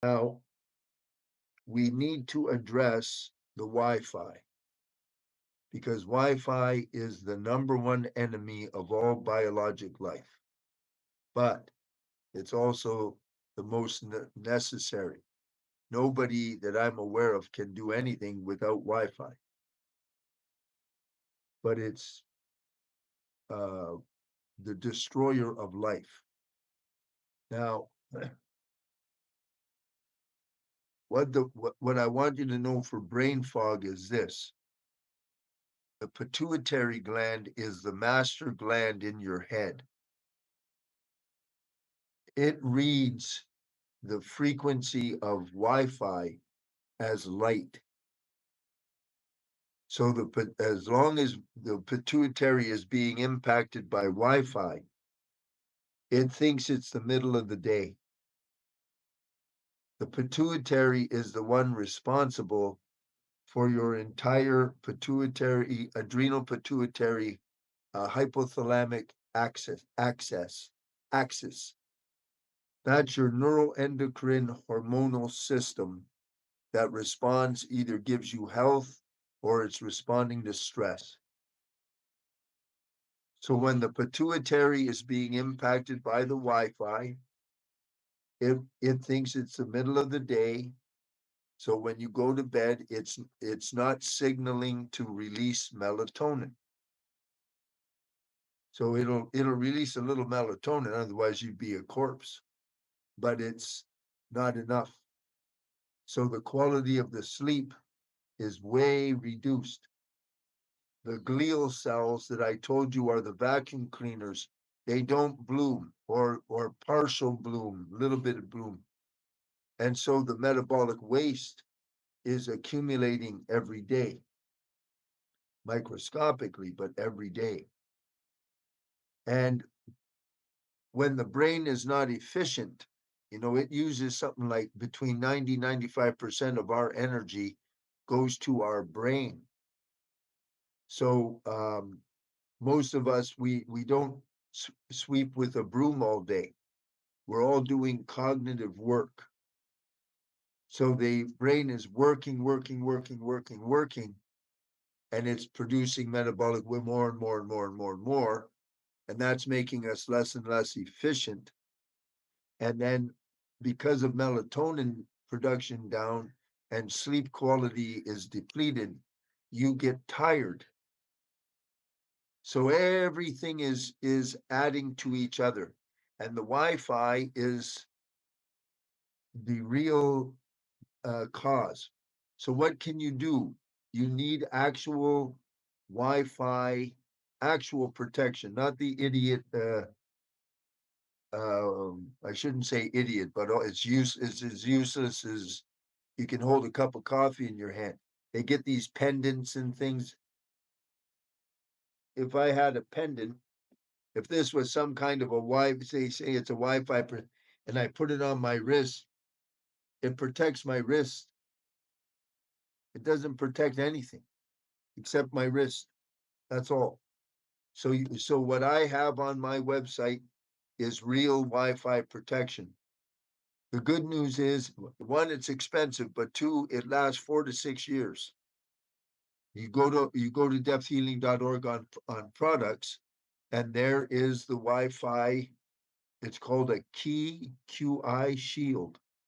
Now, we need to address the Wi-Fi because Wi-Fi is the number one enemy of all biologic life, but it's also the most necessary. Nobody that I'm aware of can do anything without Wi-Fi, but it's uh, the destroyer of life. Now, what I want you to know for brain fog is this: the pituitary gland is the master gland in your head. It reads the frequency of Wi-Fi as light. So as long as the pituitary is being impacted by Wi-Fi, it thinks it's the middle of the day. The pituitary is the one responsible for your entire pituitary, adrenal pituitary, hypothalamic axis. That's your neuroendocrine hormonal system that responds, either gives you health or it's responding to stress. So when the pituitary is being impacted by the Wi-Fi, it thinks it's the middle of the day. So when you go to bed, it's not signaling to release melatonin. So it'll release a little melatonin, otherwise you'd be a corpse. But it's not enough. So the quality of the sleep is way reduced. The glial cells that I told you are the vacuum cleaners, they don't bloom or partial bloom, little bit of bloom. And so the metabolic waste is accumulating every day, microscopically, but every day. And when the brain is not efficient, it uses something like between 90-95% of our energy goes to our brain. So most of us, we don't sweep with a broom all day. We're all doing cognitive work. So the brain is working, and it's producing metabolic with more and more and more and more and more. And that's making us less and less efficient. And then because of melatonin production down and sleep quality is depleted, you get tired. So everything is adding to each other. And the Wi-Fi is the real cause. So what can you do? You need actual Wi-Fi, actual protection, not the idiot. I shouldn't say idiot, but it's as useless as you can hold a cup of coffee in your hand. They get these pendants and things. If I had a pendant, if this was some kind of a say it's a Wi-Fi, and I put it on my wrist, it protects my wrist. It doesn't protect anything except my wrist. That's all. So what I have on my website is real Wi-Fi protection. The good news is, one, it's expensive, but two, it lasts 4 to 6 years. You go to depthhealing.org on products, and there is the Wi-Fi. It's called a Key QI Shield.